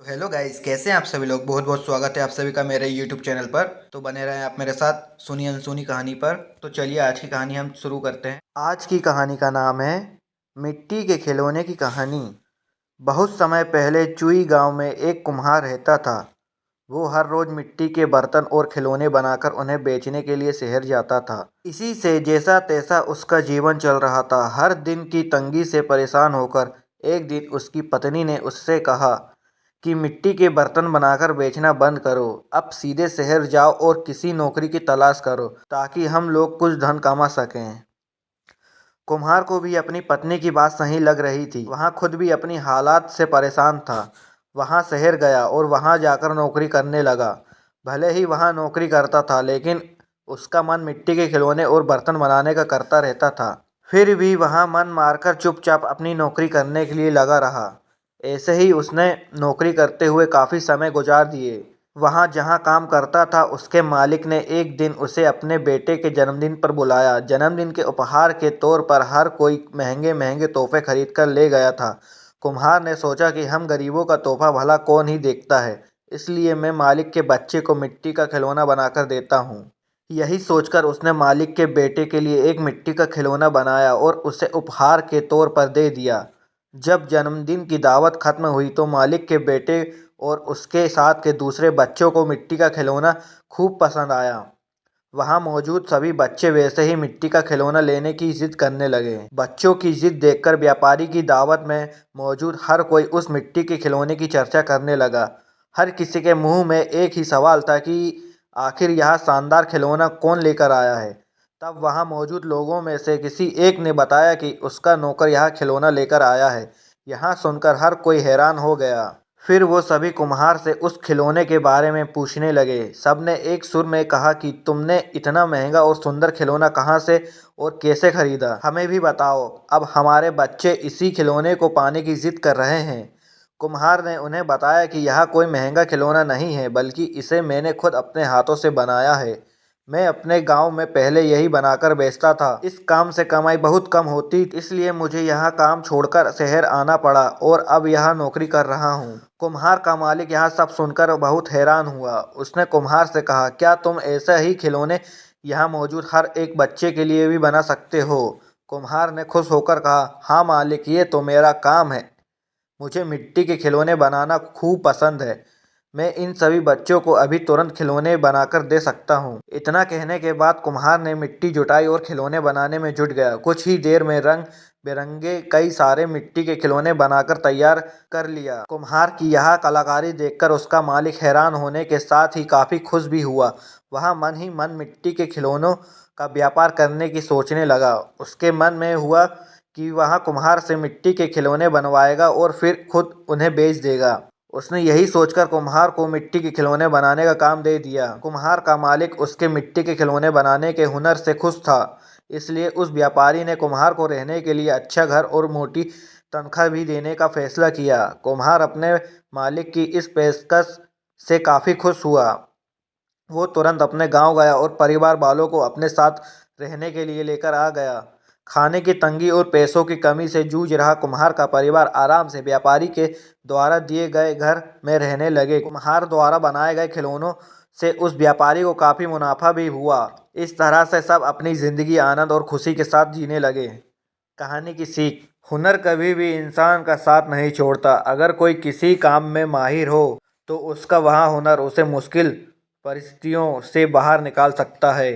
Hello guys, कैसे हैं आप सभी लोग। बहुत बहुत स्वागत है आप सभी का मेरे यूट्यूब चैनल पर। तो बने रहें आप मेरे साथ सुनी अनसुनी कहानी पर। तो चलिए आज की कहानी हम शुरू करते हैं। आज की कहानी का नाम है मिट्टी के खिलौने की कहानी। बहुत समय पहले चुई गांव में एक कुम्हार रहता था। वो हर रोज मिट्टी के बर्तन और खिलौने बनाकर उन्हें बेचने के लिए शहर जाता था। इसी से जैसा तैसा उसका जीवन चल रहा था। हर दिन की तंगी से परेशान होकर एक दिन उसकी पत्नी ने उससे कहा कि मिट्टी के बर्तन बनाकर बेचना बंद करो। अब सीधे शहर जाओ और किसी नौकरी की तलाश करो ताकि हम लोग कुछ धन कमा सकें। कुम्हार को भी अपनी पत्नी की बात सही लग रही थी। वहाँ खुद भी अपनी हालात से परेशान था। वहाँ शहर गया और वहाँ जाकर नौकरी करने लगा। भले ही वहाँ नौकरी करता था लेकिन उसका मन मिट्टी के खिलौने और बर्तन बनाने का करता रहता था। फिर भी वहाँ मन मारकर चुपचाप अपनी नौकरी करने के लिए लगा रहा। ऐसे ही उसने नौकरी करते हुए काफ़ी समय गुजार दिए। वहाँ जहाँ काम करता था उसके मालिक ने एक दिन उसे अपने बेटे के जन्मदिन पर बुलाया। जन्मदिन के उपहार के तौर पर हर कोई महंगे महंगे तोहफे खरीद कर ले गया था। कुम्हार ने सोचा कि हम गरीबों का तोहफा भला कौन ही देखता है, इसलिए मैं मालिक के बच्चे को मिट्टी का खिलौना बनाकर देता हूँ। यही सोचकर उसने मालिक के बेटे के लिए एक मिट्टी का खिलौना बनाया और उसे उपहार के तौर पर दे दिया। जब जन्मदिन की दावत खत्म हुई तो मालिक के बेटे और उसके साथ के दूसरे बच्चों को मिट्टी का खिलौना खूब पसंद आया। वहाँ मौजूद सभी बच्चे वैसे ही मिट्टी का खिलौना लेने की जिद करने लगे। बच्चों की जिद देखकर व्यापारी की दावत में मौजूद हर कोई उस मिट्टी के खिलौने की चर्चा करने लगा। हर किसी के मुंह में एक ही सवाल था कि आखिर यह शानदार खिलौना कौन लेकर आया है। तब वहाँ मौजूद लोगों में से किसी एक ने बताया कि उसका नौकर यह खिलौना लेकर आया है। यह सुनकर हर कोई हैरान हो गया। फिर वो सभी कुम्हार से उस खिलौने के बारे में पूछने लगे। सबने एक सुर में कहा कि तुमने इतना महंगा और सुंदर खिलौना कहाँ से और कैसे खरीदा, हमें भी बताओ। अब हमारे बच्चे इसी खिलौने को पाने की जिद कर रहे हैं। कुम्हार ने उन्हें बताया कि यह कोई महंगा खिलौना नहीं है, बल्कि इसे मैंने खुद अपने हाथों से बनाया है। मैं अपने गांव में पहले यही बनाकर बेचता था। इस काम से कमाई बहुत कम होती, इसलिए मुझे यह काम छोड़कर शहर आना पड़ा और अब यह नौकरी कर रहा हूँ। कुम्हार का मालिक यह सब सुनकर बहुत हैरान हुआ। उसने कुम्हार से कहा, क्या तुम ऐसा ही खिलौने यहाँ मौजूद हर एक बच्चे के लिए भी बना सकते हो? कुम्हार ने खुश होकर कहा, हाँ मालिक, ये तो मेरा काम है। मुझे मिट्टी के खिलौने बनाना खूब पसंद है। मैं इन सभी बच्चों को अभी तुरंत खिलौने बनाकर दे सकता हूँ। इतना कहने के बाद कुम्हार ने मिट्टी जुटाई और खिलौने बनाने में जुट गया। कुछ ही देर में रंग बिरंगे कई सारे मिट्टी के खिलौने बनाकर तैयार कर लिया। कुम्हार की यह कलाकारी देखकर उसका मालिक हैरान होने के साथ ही काफ़ी खुश भी हुआ। वह मन ही मन मिट्टी के खिलौनों का व्यापार करने की सोचने लगा। उसके मन में हुआ कि वह कुम्हार से मिट्टी के खिलौने बनवाएगा और फिर खुद उन्हें बेच देगा। उसने यही सोचकर कुम्हार को मिट्टी के खिलौने बनाने का काम दे दिया। कुम्हार का मालिक उसके मिट्टी के खिलौने बनाने के हुनर से खुश था, इसलिए उस व्यापारी ने कुम्हार को रहने के लिए अच्छा घर और मोटी तनख्वाह भी देने का फैसला किया। कुम्हार अपने मालिक की इस पेशकश से काफ़ी खुश हुआ। वो तुरंत अपने गांव गया और परिवार वालों को अपने साथ रहने के लिए लेकर आ गया। खाने की तंगी और पैसों की कमी से जूझ रहा कुम्हार का परिवार आराम से व्यापारी के द्वारा दिए गए घर में रहने लगे। कुम्हार द्वारा बनाए गए खिलौनों से उस व्यापारी को काफ़ी मुनाफा भी हुआ। इस तरह से सब अपनी ज़िंदगी आनंद और खुशी के साथ जीने लगे। कहानी की सीख, हुनर कभी भी इंसान का साथ नहीं छोड़ता। अगर कोई किसी काम में माहिर हो तो उसका वह हुनर उसे मुश्किल परिस्थितियों से बाहर निकाल सकता है।